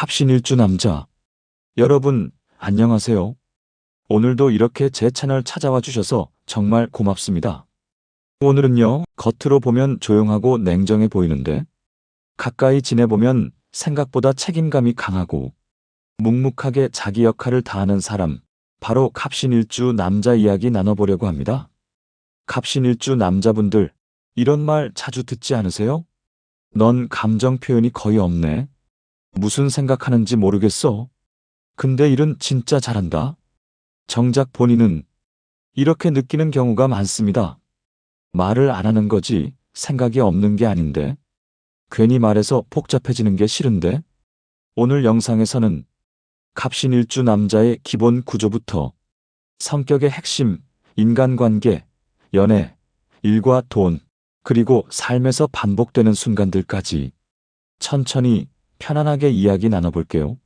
갑신일주 남자. 여러분, 안녕하세요. 오늘도 이렇게 제 채널 찾아와 주셔서 정말 고맙습니다. 오늘은요, 겉으로 보면 조용하고 냉정해 보이는데, 가까이 지내보면 생각보다 책임감이 강하고, 묵묵하게 자기 역할을 다하는 사람, 바로 갑신일주 남자 이야기 나눠보려고 합니다. 갑신일주 남자분들, 이런 말 자주 듣지 않으세요? 넌 감정 표현이 거의 없네. 무슨 생각하는지 모르겠어. 근데 일은 진짜 잘한다. 정작 본인은 이렇게 느끼는 경우가 많습니다. 말을 안 하는 거지 생각이 없는 게 아닌데. 괜히 말해서 복잡해지는 게 싫은데. 오늘 영상에서는 갑신일주 남자의 기본 구조부터 성격의 핵심, 인간관계, 연애, 일과 돈, 그리고 삶에서 반복되는 순간들까지 천천히 편안하게 이야기 나눠볼게요.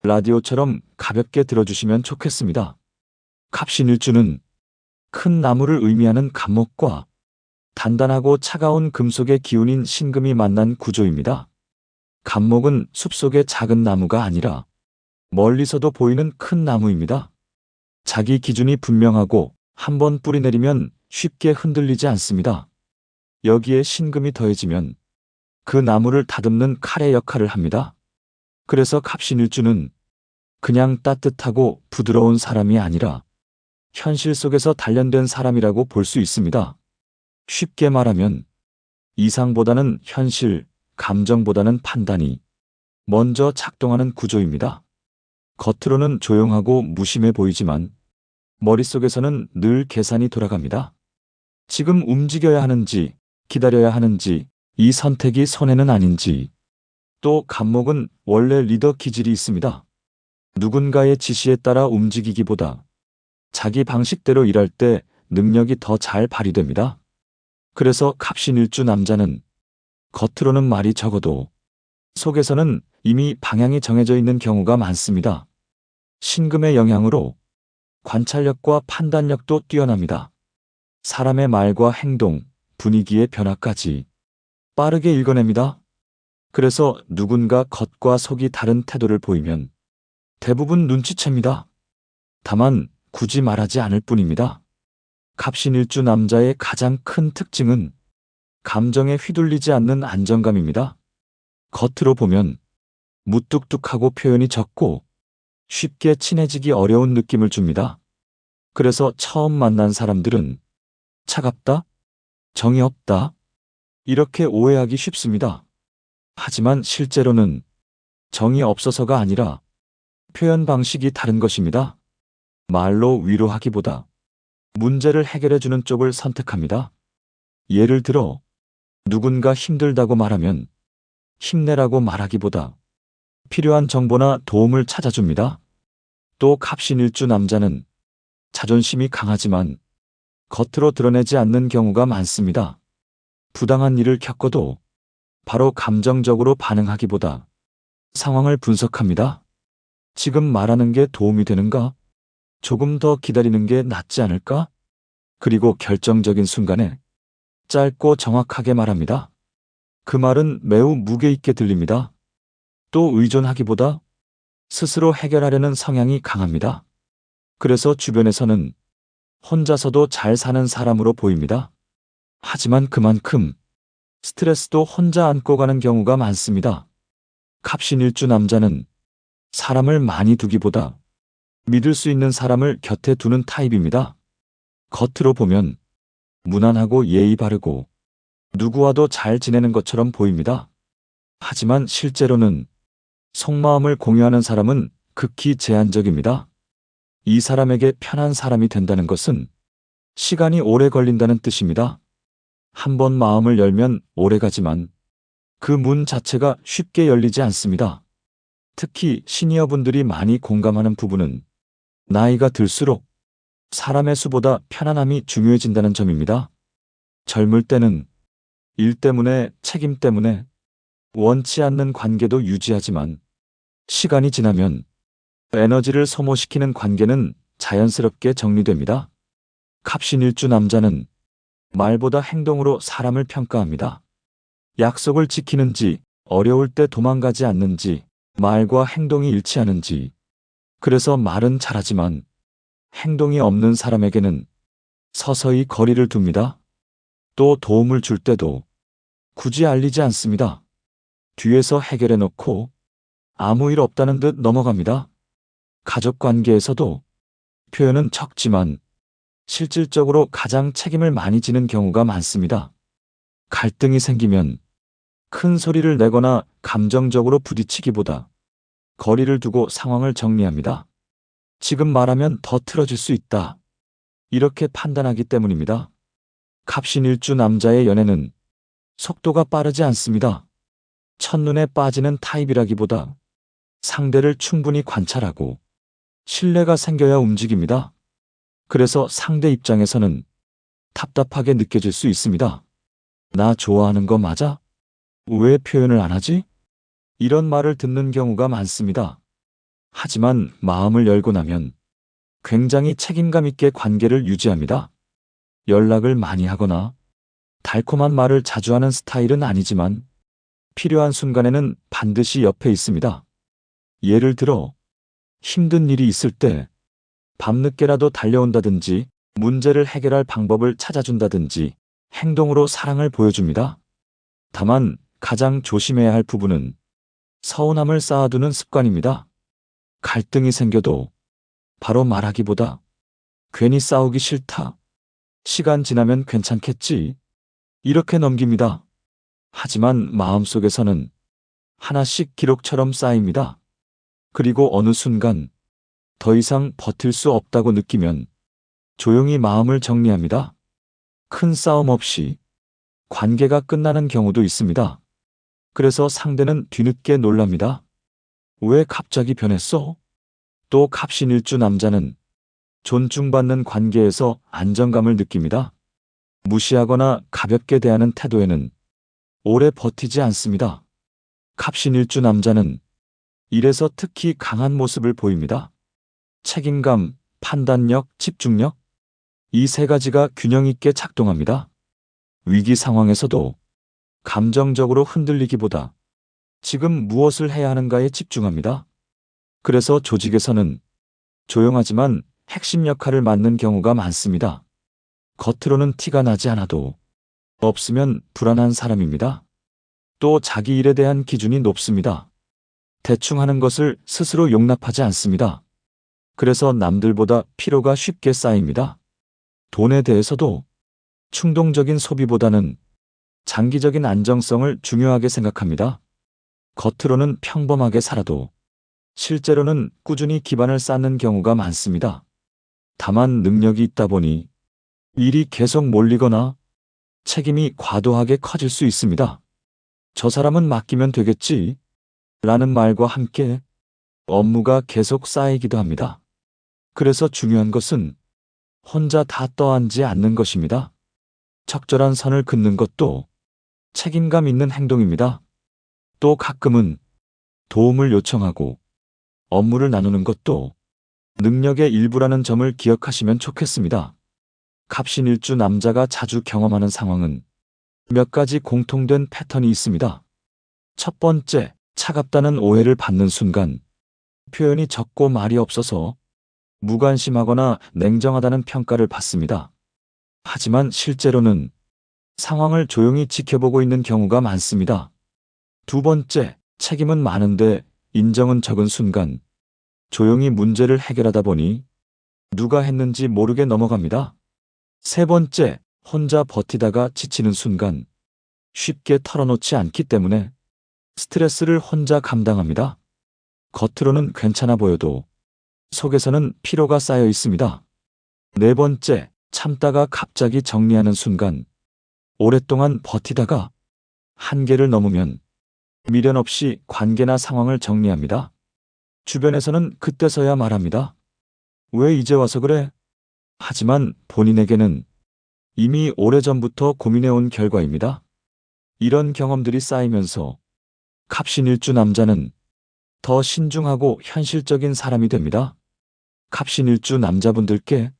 라디오처럼 가볍게 들어주시면 좋겠습니다. 갑신일주는 큰 나무를 의미하는 갑목과 단단하고 차가운 금속의 기운인 신금이 만난 구조입니다. 갑목은 숲속의 작은 나무가 아니라 멀리서도 보이는 큰 나무입니다. 자기 기준이 분명하고 한번 뿌리 내리면 쉽게 흔들리지 않습니다. 여기에 신금이 더해지면 그 나무를 다듬는 칼의 역할을 합니다. 그래서 갑신일주는 그냥 따뜻하고 부드러운 사람이 아니라 현실 속에서 단련된 사람이라고 볼 수 있습니다. 쉽게 말하면 이상보다는 현실, 감정보다는 판단이 먼저 작동하는 구조입니다. 겉으로는 조용하고 무심해 보이지만 머릿속에서는 늘 계산이 돌아갑니다. 지금 움직여야 하는지, 기다려야 하는지, 이 선택이 손해는 아닌지. 또 갑목은 원래 리더 기질이 있습니다. 누군가의 지시에 따라 움직이기보다 자기 방식대로 일할 때 능력이 더 잘 발휘됩니다. 그래서 갑신일주 남자는 겉으로는 말이 적어도 속에서는 이미 방향이 정해져 있는 경우가 많습니다. 신금의 영향으로 관찰력과 판단력도 뛰어납니다. 사람의 말과 행동, 분위기의 변화까지 빠르게 읽어냅니다. 그래서 누군가 겉과 속이 다른 태도를 보이면 대부분 눈치챕니다. 다만 굳이 말하지 않을 뿐입니다. 갑신일주 남자의 가장 큰 특징은 감정에 휘둘리지 않는 안정감입니다. 겉으로 보면 무뚝뚝하고 표현이 적고 쉽게 친해지기 어려운 느낌을 줍니다. 그래서 처음 만난 사람들은 차갑다, 정이 없다, 이렇게 오해하기 쉽습니다. 하지만 실제로는 정이 없어서가 아니라 표현 방식이 다른 것입니다. 말로 위로하기보다 문제를 해결해주는 쪽을 선택합니다. 예를 들어 누군가 힘들다고 말하면 힘내라고 말하기보다 필요한 정보나 도움을 찾아줍니다. 또 갑신일주 남자는 자존심이 강하지만 겉으로 드러내지 않는 경우가 많습니다. 부당한 일을 겪어도 바로 감정적으로 반응하기보다 상황을 분석합니다. 지금 말하는 게 도움이 되는가? 조금 더 기다리는 게 낫지 않을까? 그리고 결정적인 순간에 짧고 정확하게 말합니다. 그 말은 매우 무게 있게 들립니다. 또 의존하기보다 스스로 해결하려는 성향이 강합니다. 그래서 주변에서는 혼자서도 잘 사는 사람으로 보입니다. 하지만 그만큼 스트레스도 혼자 안고 가는 경우가 많습니다. 갑신일주 남자는 사람을 많이 두기보다 믿을 수 있는 사람을 곁에 두는 타입입니다. 겉으로 보면 무난하고 예의 바르고 누구와도 잘 지내는 것처럼 보입니다. 하지만 실제로는 속마음을 공유하는 사람은 극히 제한적입니다. 이 사람에게 편한 사람이 된다는 것은 시간이 오래 걸린다는 뜻입니다. 한번 마음을 열면 오래가지만 그 문 자체가 쉽게 열리지 않습니다. 특히 시니어분들이 많이 공감하는 부분은 나이가 들수록 사람의 수보다 편안함이 중요해진다는 점입니다. 젊을 때는 일 때문에, 책임 때문에 원치 않는 관계도 유지하지만 시간이 지나면 에너지를 소모시키는 관계는 자연스럽게 정리됩니다. 갑신일주 남자는 말보다 행동으로 사람을 평가합니다. 약속을 지키는지, 어려울 때 도망가지 않는지, 말과 행동이 일치하는지. 그래서 말은 잘하지만 행동이 없는 사람에게는 서서히 거리를 둡니다. 또 도움을 줄 때도 굳이 알리지 않습니다. 뒤에서 해결해 놓고 아무 일 없다는 듯 넘어갑니다. 가족 관계에서도 표현은 적지만 실질적으로 가장 책임을 많이 지는 경우가 많습니다. 갈등이 생기면 큰 소리를 내거나 감정적으로 부딪히기보다 거리를 두고 상황을 정리합니다. 지금 말하면 더 틀어질 수 있다. 이렇게 판단하기 때문입니다. 갑신일주 남자의 연애는 속도가 빠르지 않습니다. 첫눈에 빠지는 타입이라기보다 상대를 충분히 관찰하고 신뢰가 생겨야 움직입니다. 그래서 상대 입장에서는 답답하게 느껴질 수 있습니다. 나 좋아하는 거 맞아? 왜 표현을 안 하지? 이런 말을 듣는 경우가 많습니다. 하지만 마음을 열고 나면 굉장히 책임감 있게 관계를 유지합니다. 연락을 많이 하거나 달콤한 말을 자주 하는 스타일은 아니지만 필요한 순간에는 반드시 옆에 있습니다. 예를 들어 힘든 일이 있을 때 밤늦게라도 달려온다든지 문제를 해결할 방법을 찾아준다든지 행동으로 사랑을 보여줍니다. 다만 가장 조심해야 할 부분은 서운함을 쌓아두는 습관입니다. 갈등이 생겨도 바로 말하기보다 괜히 싸우기 싫다. 시간 지나면 괜찮겠지. 이렇게 넘깁니다. 하지만 마음속에서는 하나씩 기록처럼 쌓입니다. 그리고 어느 순간 더 이상 버틸 수 없다고 느끼면 조용히 마음을 정리합니다. 큰 싸움 없이 관계가 끝나는 경우도 있습니다. 그래서 상대는 뒤늦게 놀랍니다. 왜 갑자기 변했어? 또 갑신일주 남자는 존중받는 관계에서 안정감을 느낍니다. 무시하거나 가볍게 대하는 태도에는 오래 버티지 않습니다. 갑신일주 남자는 일에서 특히 강한 모습을 보입니다. 책임감, 판단력, 집중력, 이 세 가지가 균형 있게 작동합니다. 위기 상황에서도 감정적으로 흔들리기보다 지금 무엇을 해야 하는가에 집중합니다. 그래서 조직에서는 조용하지만 핵심 역할을 맡는 경우가 많습니다. 겉으로는 티가 나지 않아도 없으면 불안한 사람입니다. 또 자기 일에 대한 기준이 높습니다. 대충 하는 것을 스스로 용납하지 않습니다. 그래서 남들보다 피로가 쉽게 쌓입니다. 돈에 대해서도 충동적인 소비보다는 장기적인 안정성을 중요하게 생각합니다. 겉으로는 평범하게 살아도 실제로는 꾸준히 기반을 쌓는 경우가 많습니다. 다만 능력이 있다 보니 일이 계속 몰리거나 책임이 과도하게 커질 수 있습니다. 저 사람은 맡기면 되겠지 라는 말과 함께 업무가 계속 쌓이기도 합니다. 그래서 중요한 것은 혼자 다 떠안지 않는 것입니다. 적절한 선을 긋는 것도 책임감 있는 행동입니다. 또 가끔은 도움을 요청하고 업무를 나누는 것도 능력의 일부라는 점을 기억하시면 좋겠습니다. 갑신일주 남자가 자주 경험하는 상황은 몇 가지 공통된 패턴이 있습니다. 첫 번째, 차갑다는 오해를 받는 순간 표현이 적고 말이 없어서 무관심하거나 냉정하다는 평가를 받습니다. 하지만 실제로는 상황을 조용히 지켜보고 있는 경우가 많습니다. 두 번째, 책임은 많은데 인정은 적은 순간 조용히 문제를 해결하다 보니 누가 했는지 모르게 넘어갑니다. 세 번째, 혼자 버티다가 지치는 순간 쉽게 털어놓지 않기 때문에 스트레스를 혼자 감당합니다. 겉으로는 괜찮아 보여도 속에서는 피로가 쌓여 있습니다. 네 번째, 참다가 갑자기 정리하는 순간 오랫동안 버티다가 한계를 넘으면 미련 없이 관계나 상황을 정리합니다. 주변에서는 그때서야 말합니다. 왜 이제 와서 그래? 하지만 본인에게는 이미 오래전부터 고민해온 결과입니다. 이런 경험들이 쌓이면서 갑신일주 남자는 더 신중하고 현실적인 사람이 됩니다. 갑신일주 남자분들께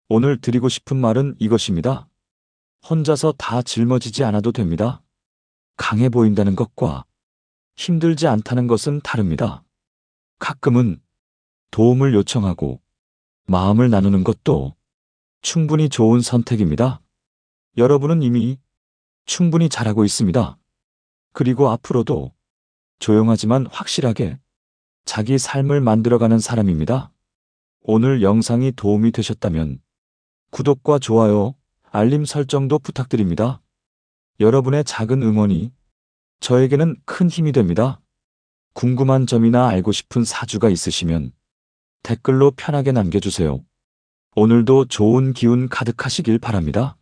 오늘 드리고 싶은 말은 이것입니다. 혼자서 다 짊어지지 않아도 됩니다. 강해 보인다는 것과 힘들지 않다는 것은 다릅니다. 가끔은 도움을 요청하고 마음을 나누는 것도 충분히 좋은 선택입니다. 여러분은 이미 충분히 잘하고 있습니다. 그리고 앞으로도 조용하지만 확실하게 자기 삶을 만들어가는 사람입니다. 오늘 영상이 도움이 되셨다면 구독과 좋아요, 알림 설정도 부탁드립니다. 여러분의 작은 응원이 저에게는 큰 힘이 됩니다. 궁금한 점이나 알고 싶은 사주가 있으시면 댓글로 편하게 남겨주세요. 오늘도 좋은 기운 가득하시길 바랍니다.